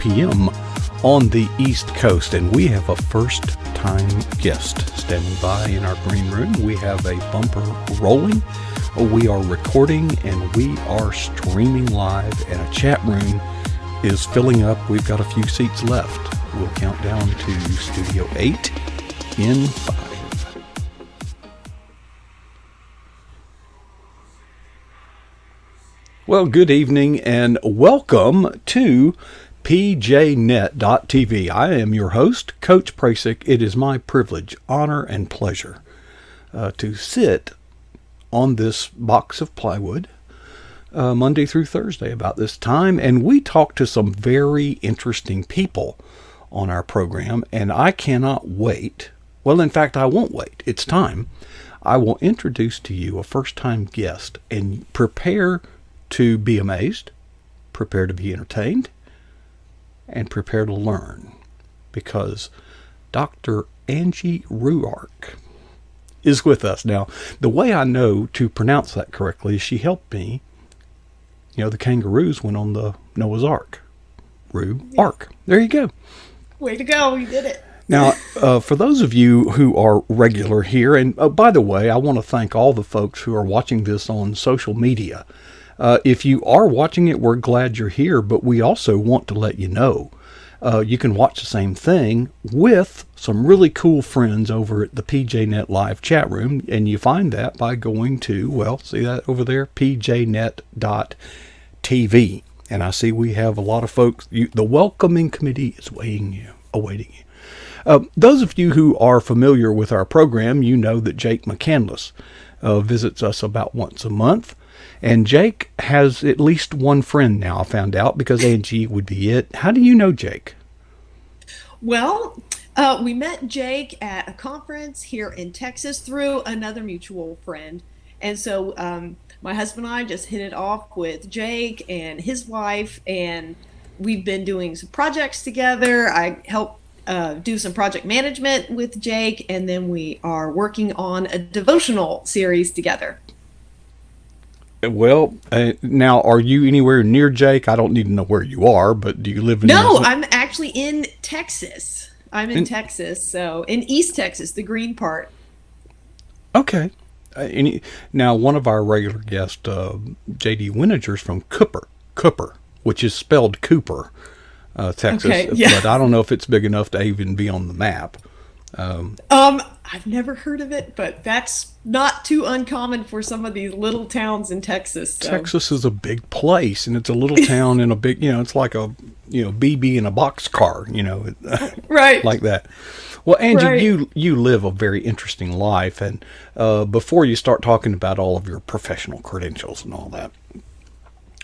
p.m. on the East Coast, and we have a first-time guest standing by in our green room. We have a bumper rolling, we are recording, and we are streaming live, and a chat room is filling up. We've got a few seats left. We'll count down to Studio 8 in 5. Well, good evening and welcome to pjnet.tv. I am your host, Coach Prasick. It is my privilege, honor, and pleasure to sit on this box of plywood Monday through Thursday about this time, and we talk to some very interesting people on our program, and I cannot wait. Well, in fact, I won't wait. It's time. I will introduce to you a first-time guest, and prepare to be amazed, prepare to be entertained, and prepare to learn, because Dr. Angie Ruark is with us. Now, the way I know to pronounce that correctly is she helped me. You know, the kangaroos went on the Noah's Ark. Ark. There you go. Way to go. You did it. Now, for those of you who are regular here, and by the way, I want to thank all the folks who are watching this on social media. If you are watching it, we're glad you're here, but we also want to let you know you can watch the same thing with some really cool friends over at the PJNet Live chat room, and you find that by going to, well, see that over there, pjnet.tv. And I see we have a lot of folks. The welcoming committee is awaiting you. Those of you who are familiar with our program, you know that Jake McCandless visits us about once a month. And Jake has at least one friend now, I found out, because Angie would be it. How do you know Jake? Well, we met Jake at a conference here in Texas through another mutual friend. And so my husband and I just hit it off with Jake and his wife, and we've been doing some projects together. I helped do some project management with Jake, and then we are working on a devotional series together. Well, now, are you anywhere near Jake? I don't need to know where you are, but do you live in... No, I'm actually in Texas. I'm in Texas, so in East Texas, the green part. Okay. Now, one of our regular guests, J.D. Winiger's from Cooper, which is spelled Cooper, Texas. Okay, yeah. But I don't know if it's big enough to even be on the map. I've never heard of it, but that's not too uncommon for some of these little towns in Texas. So. Texas is a big place, and it's a little town in a big, it's like a, BB in a boxcar, right, like that. Well, Angie, right. you live a very interesting life, and before you start talking about all of your professional credentials and all that,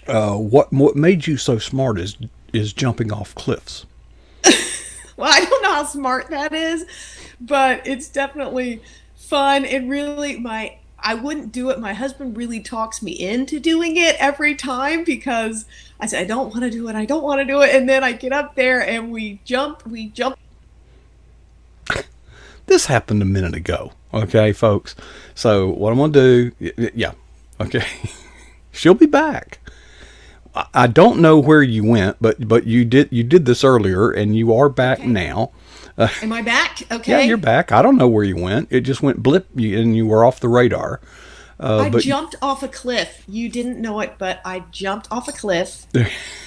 what made you so smart is jumping off cliffs. Well, I don't know how smart that is, but it's definitely fun. And really, I wouldn't do it. My husband really talks me into doing it every time, because I say, I don't want to do it. And then I get up there and we jump. This happened a minute ago. Okay, folks. So what I'm going to do, yeah. Okay. She'll be back. I don't know where you went, but you did this earlier, and you are back now. Am I back? Okay. Yeah, you're back. I don't know where you went. It just went blip, and you were off the radar. I jumped off a cliff. You didn't know it, but I jumped off a cliff.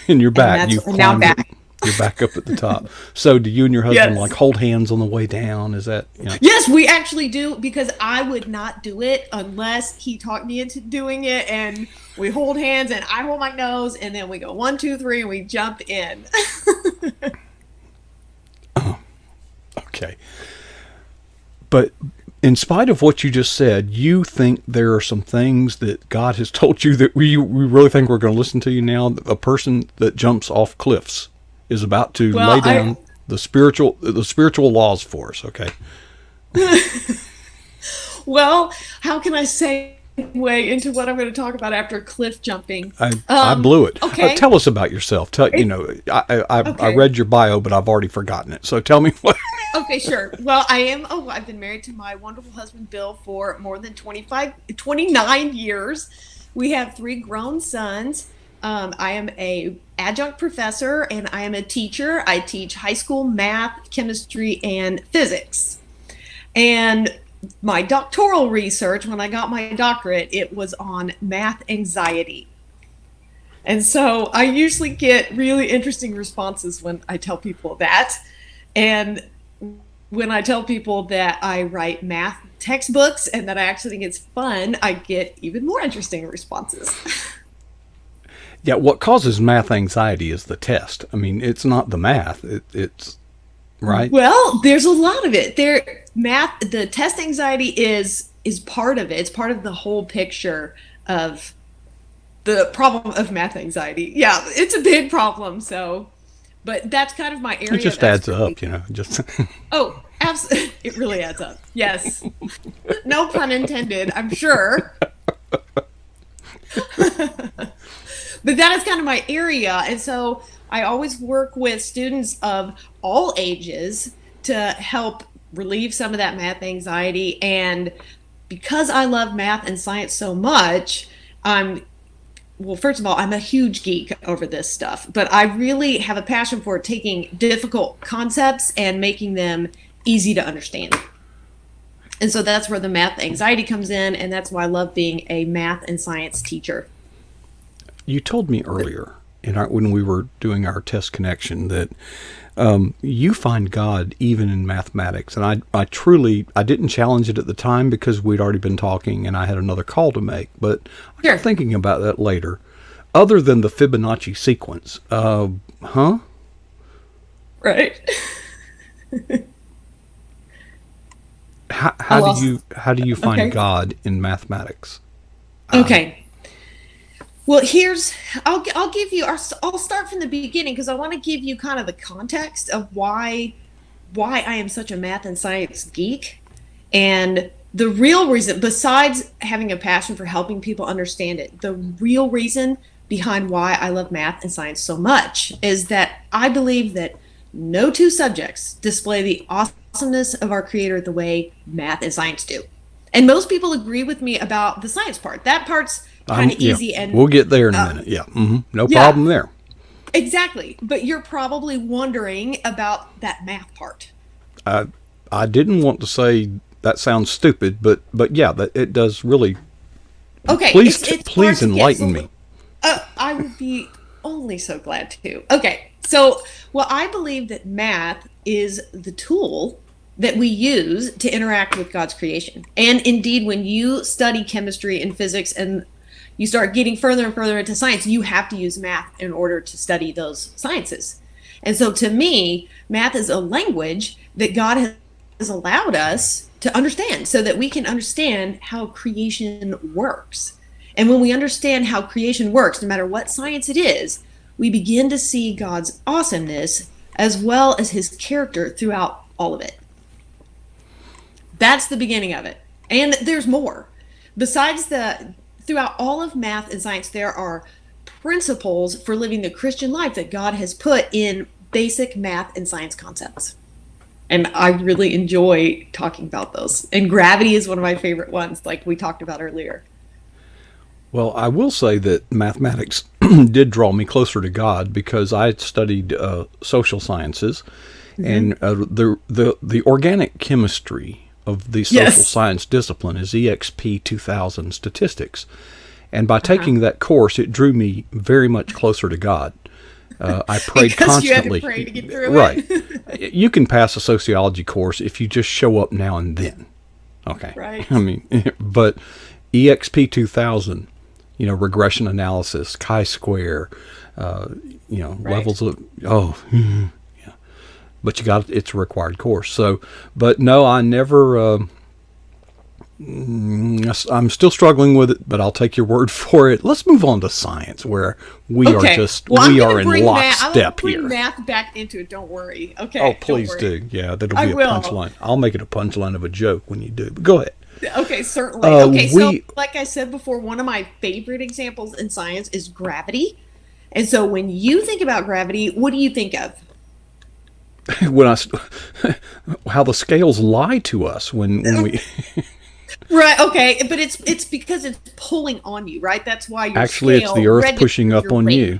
And you're back. And now I'm back. You're back up at the top. So do you and your husband Yes. hold hands on the way down? Is that... Yes, we actually do, because I would not do it unless he talked me into doing it, and we hold hands and I hold my nose, and then we go 1, 2, 3 and we jump in. Okay. But in spite of what you just said, you think there are some things that God has told you that we really think we're going to listen to you now? A person that jumps off cliffs is about to lay down the spiritual laws for us, okay? Well, how can I segue into what I'm going to talk about after cliff jumping? I blew it. Okay. Tell us about yourself. I read your bio, but I've already forgotten it. So tell me what. Okay, sure. Well, I've been married to my wonderful husband, Bill, for more than 29 years. We have 3 grown sons. I am a adjunct professor and I am a teacher. I teach high school math, chemistry, and physics. And my doctoral research, when I got my doctorate, it was on math anxiety. And so I usually get really interesting responses when I tell people that. And when I tell people that I write math textbooks and that I actually think it's fun, I get even more interesting responses. Yeah, what causes math anxiety is the test. I mean, it's not the math. It's right. Well, there's a lot of it. The test anxiety is part of it. It's part of the whole picture of the problem of math anxiety. Yeah, it's a big problem. So, but that's kind of my area. It just adds up, just. Oh, absolutely. It really adds up. Yes. No pun intended, I'm sure. But that is kind of my area. And so I always work with students of all ages to help relieve some of that math anxiety. And because I love math and science so much, first of all, I'm a huge geek over this stuff, but I really have a passion for taking difficult concepts and making them easy to understand. And so that's where the math anxiety comes in, and that's why I love being a math and science teacher. You told me earlier when we were doing our test connection that you find God even in mathematics. And I didn't challenge it at the time because we'd already been talking and I had another call to make. But Sure. I'm thinking about that later. Other than the Fibonacci sequence, Right. How do you find Okay. God in mathematics? Okay. Well, I'll give you, I'll start from the beginning because I want to give you kind of the context of why I am such a math and science geek. And the real reason, besides having a passion for helping people understand it, the real reason behind why I love math and science so much is that I believe that no two subjects display the awesomeness of our Creator the way math and science do. And most people agree with me about the science part. That part's kind of easy, and we'll get there in a minute. Yeah, no Yeah. problem there. Exactly. But you're probably wondering about that math part. I didn't want to say that sounds stupid, but yeah, that it does really. Okay. Please it's please hard to get, enlighten so- me. I would be only so glad to. Okay. So, well, I believe that math is the tool that we use to interact with God's creation. And indeed, when you study chemistry and physics and you start getting further and further into science, you have to use math in order to study those sciences. And so to me, math is a language that God has allowed us to understand so that we can understand how creation works. And when we understand how creation works, no matter what science it is, we begin to see God's awesomeness as well as his character throughout all of it. That's the beginning of it. And there's more. Throughout all of math and science, there are principles for living the Christian life that God has put in basic math and science concepts. And I really enjoy talking about those. And gravity is one of my favorite ones, like we talked about earlier. Well, I will say that mathematics did draw me closer to God because I had studied social sciences, and the organic chemistry of the social science discipline is EXP 2000 statistics. And by taking that course, it drew me very much closer to God. I prayed constantly. You had to pray to get through right. it. You can pass a sociology course if you just show up now and then. Okay. Right. I mean, but EXP 2000, regression analysis, chi-square, levels of, yeah. But it's a required course. So, but no, I never, I'm still struggling with it, but I'll take your word for it. Let's move on to science, where we are in lockstep here. Bring math back into it. Don't worry. Okay. Oh, please do. Yeah, that'll be a punchline. I'll make it a punchline of a joke when you do. But go ahead. Okay, certainly. So like I said before, one of my favorite examples in science is gravity. And so when you think about gravity, what do you think of? How the scales lie to us when we Right, okay, but it's because it's pulling on you, right? That's why your actually scale it's the earth registers pushing up your on weight. you.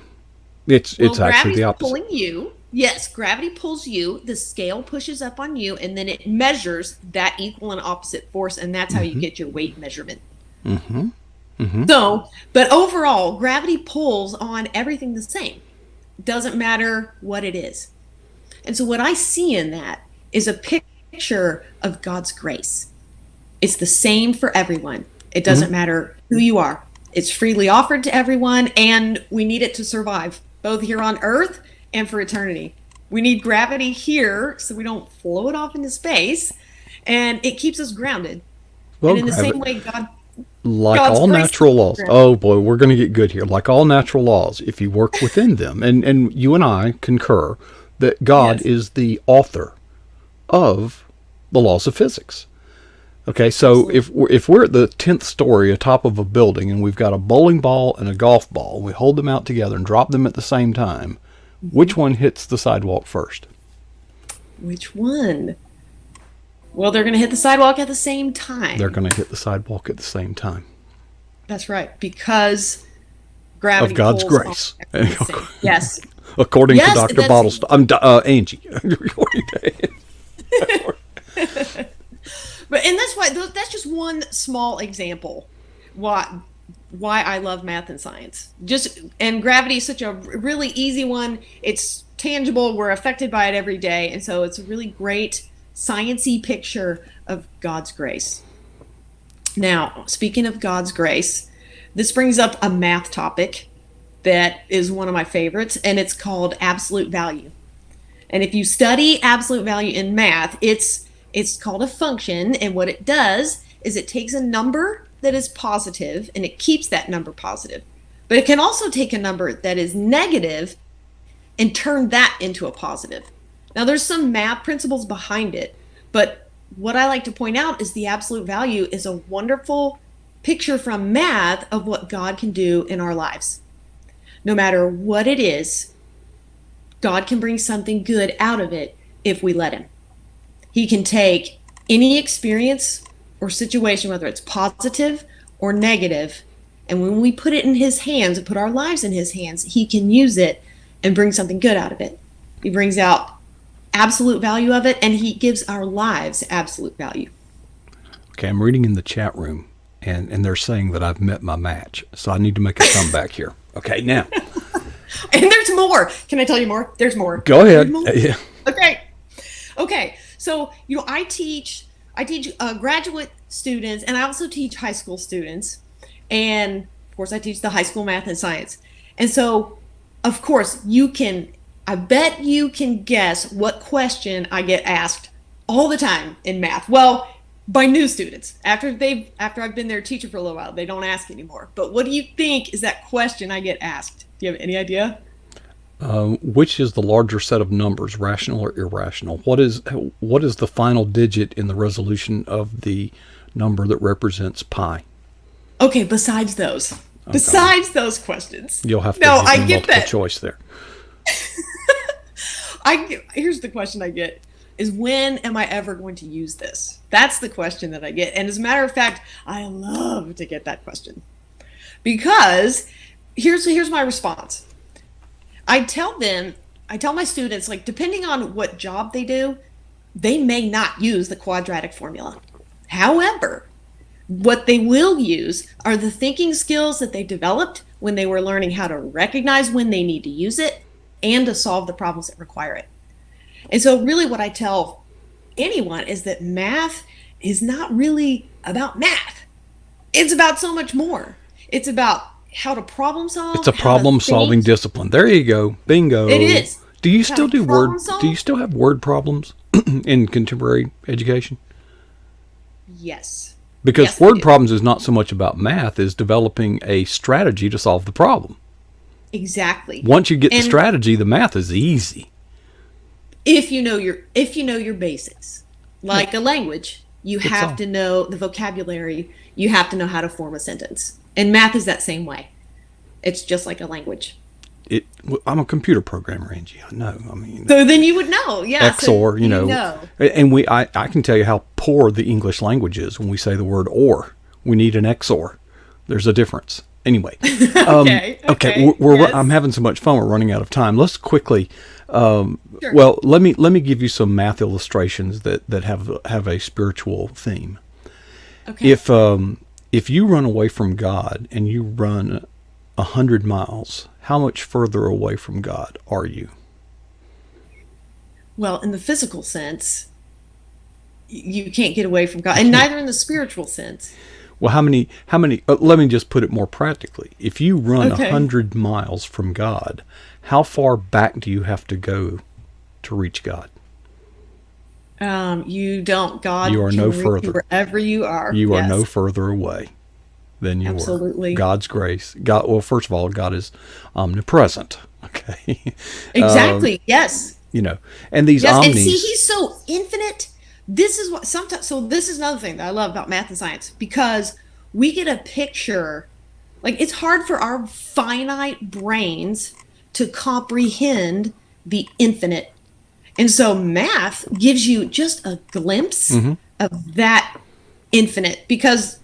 It's actually gravity's the opposite. pulling you. Yes, gravity pulls you. The scale pushes up on you, and then it measures that equal and opposite force, and that's how you get your weight measurement. So, but overall, gravity pulls on everything the same. Doesn't matter what it is. And so what I see in that is a picture of God's grace. It's the same for everyone. It doesn't matter who you are. It's freely offered to everyone, and we need it to survive, both here on Earth and for eternity. We need gravity here so we don't float off into space, and it keeps us grounded. Well, and in the same way, like God's all grace natural keeps us laws. grounded. Oh boy, we're going to get good here. Like all natural laws, if you work within them, and you and I concur that God Yes. is the author of the laws of physics. Okay, so if we're at the 10th story atop of a building and we've got a bowling ball and a golf ball, we hold them out together and drop them at the same time, which one hits the sidewalk first? Which one? Well, they're going to hit the sidewalk at the same time. They're going to hit the sidewalk at the same time. That's right, because gravity Of God's pulls on grace. everything the same. Yes. According Yes, to Dr. that's- Bottlestone. Angie. And that's why that's just one small example why I love math and science. And gravity is such a really easy one. It's tangible. We're affected by it every day, and so it's a really great sciencey picture of God's grace. Now, speaking of God's grace, this brings up a math topic that is one of my favorites, and it's called absolute value. And if you study absolute value in math, it's called a function, and what it does is it takes a number that is positive and it keeps that number positive. But it can also take a number that is negative and turn that into a positive. Now, there's some math principles behind it, but what I like to point out is the absolute value is a wonderful picture from math of what God can do in our lives. No matter what it is, God can bring something good out of it if we let him. He can take any experience or situation, whether it's positive or negative, and when we put it in his hands and put our lives in his hands, he can use it and bring something good out of it. He brings out absolute value of it, and he gives our lives absolute value. Okay, I'm reading in the chat room, and they're saying that I've met my match, so I need to make a comeback here. Okay, now. And there's more. Can I tell you more? There's more. Go ahead. There's more? Yeah. Okay. So, I teach graduate students, and I also teach high school students. And of course, I teach the high school math and science. And so, of course, I bet you can guess what question I get asked all the time in math. Well, by new students. After I've been their teacher for a little while, they don't ask anymore. But what do you think is that question I get asked? Do you have any idea? Which is the larger set of numbers, rational or irrational? What is the final digit in the resolution of the number that represents pi? Okay, besides those questions. You'll have to No, give I me get multiple that. choice there. Here's the question I get is, when am I ever going to use this? That's the question that I get. And as a matter of fact, I love to get that question. Because here's my response. I tell my students, like, depending on what job they do, they may not use the quadratic formula. However, what they will use are the thinking skills that they developed when they were learning how to recognize when they need to use it and to solve the problems that require it. And so really what I tell anyone is that math is not really about math. It's about so much more. It's about how to problem solve. It's a problem-solving discipline. There you go. Bingo. It is. Do you still do word? problem solve? Do you still have word problems in contemporary education? Yes. Because Yes, I word do. problems is not so much about math as developing a strategy to solve the problem. Exactly. Once you get the And- strategy, the math is easy. If you know your basics, like a language, you That's have all. to know the vocabulary. You have to know how to form a sentence. And math is that same way. It's just like a language. I'm a computer programmer, Angie. I know. I mean, So then you would know, yeah. XOR, so you know. And I can tell you how poor the English language is when we say the word or. We need an XOR. There's a difference. Anyway, Okay. Yes. I'm having so much fun. We're running out of time. Let's quickly. Sure. Well, let me give you some math illustrations that have a spiritual theme. Okay. If you run away from God and you run 100 miles, how much further away from God are you? Well, in the physical sense, you can't get away from God, and neither in the spiritual sense. Well, how many, let me just put it more practically. If you run Okay. 100 miles from God, how far back do you have to go to reach God? You don't. You God are no can reach you further. wherever you are. You are no Yes, further away than you were. absolutely. God's grace. God, well, first of all, God is omnipresent. Okay. Exactly. Yes. You know, and these Yes. And see, omnis, he's so infinite. This is what sometimes, so this is another thing that I love about math and science because we get a picture. Like, it's hard for our finite brains to comprehend the infinite. And so math gives you just a glimpse of that infinite because,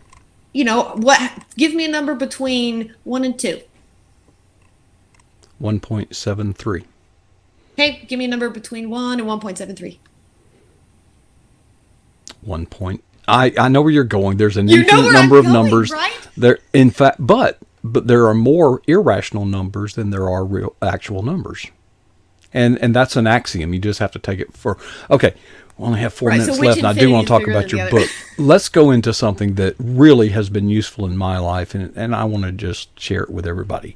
give me a number between 1 and 2. 1.73. Okay, give me a number between 1 and 1.73. 1 point. I know where you're going. There's an You know infinite where number I'm of going, numbers. right? There, in fact, but there are more irrational numbers than there are real actual numbers, and that's an axiom. You just have to take it for. Okay, we only have 4 Right. minutes So which left, and I do infinity want is to talk bigger about than the your other? book. Let's go into something that really has been useful in my life, and I want to just share it with everybody.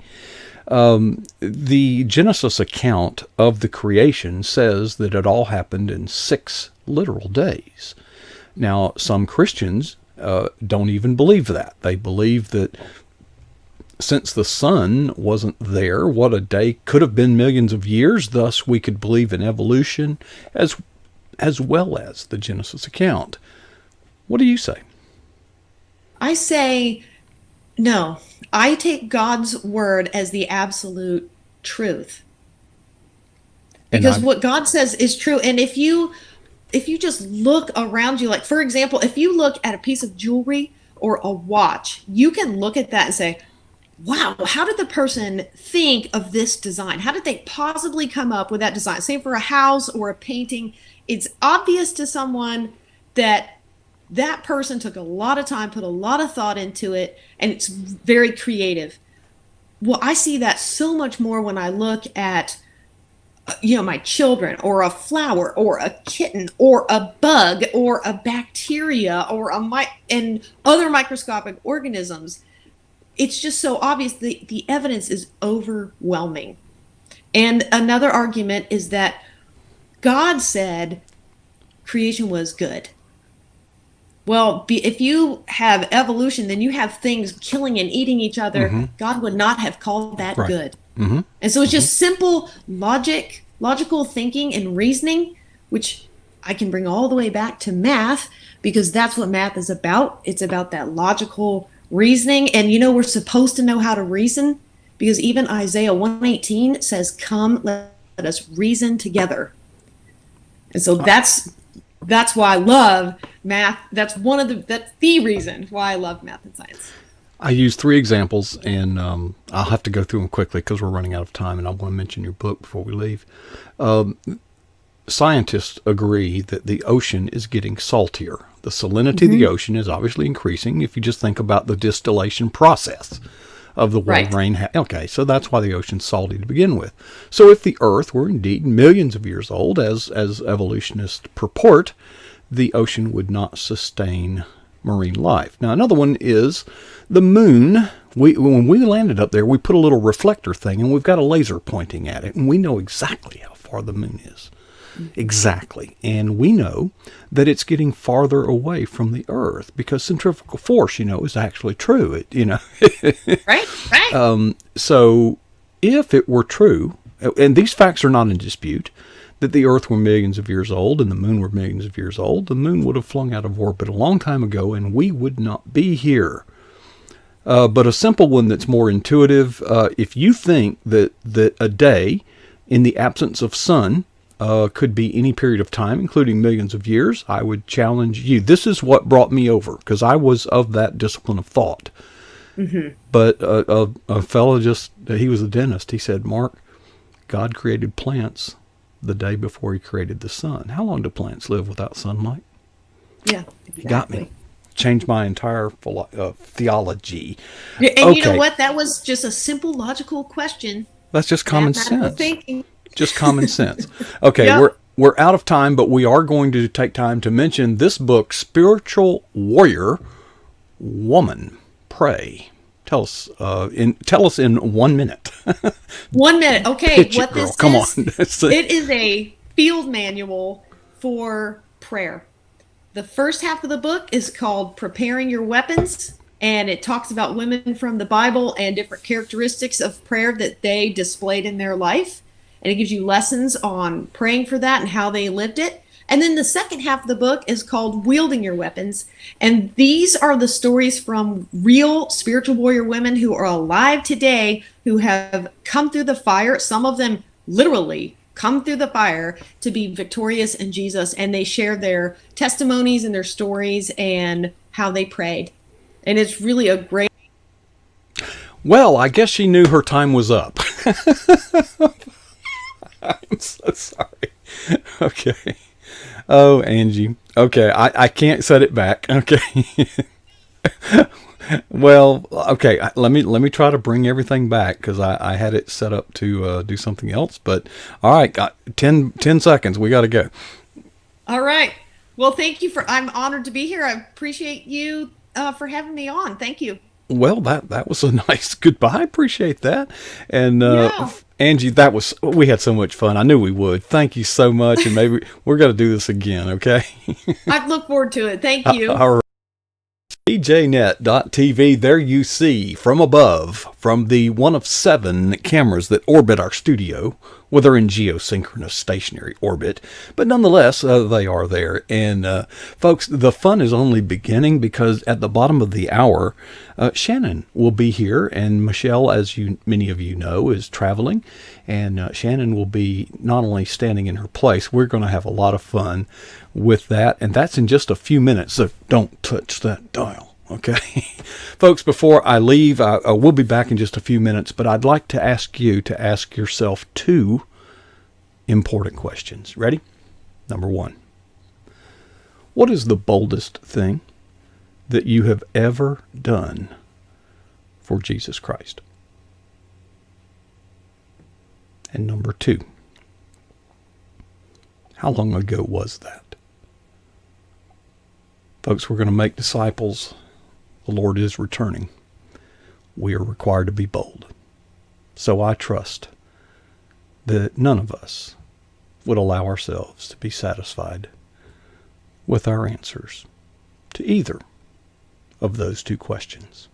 The Genesis account of the creation says that it all happened in 6 literal days. Now, some Christians don't even believe that. They believe that since the sun wasn't there, what a day could have been millions of years. Thus, we could believe in evolution as well as the Genesis account. What do you say? I say no. I take God's word as the absolute truth And because I, what God says is true. And if you just look around you, like for example, if you look at a piece of jewelry or a watch, you can look at that and say, wow, how did the person think of this design? How did they possibly come up with that design? Same for a house or a painting. It's obvious to someone that that person took a lot of time, put a lot of thought into it, and it's very creative. Well, I see that so much more when I look at my children or a flower or a kitten or a bug or a bacteria or and other microscopic organisms. It's just so obvious. The evidence is overwhelming. And another argument is that God said creation was good. Well, if you have evolution, then you have things killing and eating each other. God would not have called that right. good. And so it's just simple logical thinking and reasoning, which I can bring all the way back to math because that's what math is about. It's about that logical reasoning. And we're supposed to know how to reason because even Isaiah 118 says, come, let us reason together. And so that's why I love math. That's the reason why I love math and science. I use 3 examples, and I'll have to go through them quickly because we're running out of time, and I want to mention your book before we leave. Scientists agree that the ocean is getting saltier. The salinity of the ocean is obviously increasing if you just think about the distillation process of the way Right. rain. Okay, so that's why the ocean's salty to begin with. So if the Earth were indeed millions of years old, as evolutionists purport, the ocean would not sustain marine life. Now, another one is the moon. When we landed up there, we put a little reflector thing, and we've got a laser pointing at it, and we know exactly how far the moon is. Exactly. And we know that it's getting farther away from the Earth because centrifugal force, is actually true. Right. So if it were true, and these facts are not in dispute, that the Earth were millions of years old and the moon were millions of years old, the moon would have flung out of orbit a long time ago and we would not be here. But a simple one that's more intuitive, if you think that a day in the absence of sun could be any period of time, including millions of years, I would challenge you. This is what brought me over, because I was of that discipline of thought. But a fellow he was a dentist. He said, Mark, God created plants the day before he created the sun. How long do plants live without sunlight? Yeah, You got me. exactly. Changed my entire theology. Yeah, and you know Okay, what? That was just a simple logical question. that's just common Mathematical sense. thinking. Just common sense. Okay, Yep. we're out of time, but we are going to take time to mention this book, Spiritual Warrior Woman. Pray. Tell us in 1 minute. 1 minute. Okay, Pitch it, what girl. this Come is, on. it is a field manual for prayer. The first half of the book is called Preparing Your Weapons, and it talks about women from the Bible and different characteristics of prayer that they displayed in their life. And it gives you lessons on praying for that and how they lived it. And then the second half of the book is called Wielding Your Weapons. And these are the stories from real spiritual warrior women who are alive today, who have come through the fire. Some of them literally come through the fire to be victorious in Jesus. And they share their testimonies and their stories and how they prayed. And it's really a great. Well, I guess she knew her time was up. I'm so sorry. Okay. Oh, Angie. Okay, I can't set it back. Okay. Well, okay. Let me try to bring everything back because I had it set up to do something else. But all right, got 10 seconds. We got to go. All right. Well, thank you I'm honored to be here. I appreciate you for having me on. Thank you. Well, that was a nice goodbye. I appreciate that. And Yeah. Angie, we had so much fun. I knew we would. Thank you so much. And maybe we're going to do this again. Okay. I look forward to it. Thank you. All right. TJNet.tv, there you see from above, from the one of 7 cameras that orbit our studio, well, they're in geosynchronous stationary orbit, but nonetheless, they are there. And folks, the fun is only beginning because at the bottom of the hour, Shannon will be here, and Michelle, as many of you know, is traveling, and Shannon will be not only standing in her place, we're going to have a lot of fun with that, and that's in just a few minutes, so don't touch that dial, okay? Folks, before I leave, I will be back in just a few minutes, but I'd like to ask you to ask yourself 2 important questions. Ready? Number 1. What is the boldest thing that you have ever done for Jesus Christ? And number 2, how long ago was that? Folks, we're going to make disciples. The Lord is returning. We are required to be bold. So I trust that none of us would allow ourselves to be satisfied with our answers to either of those 2 questions.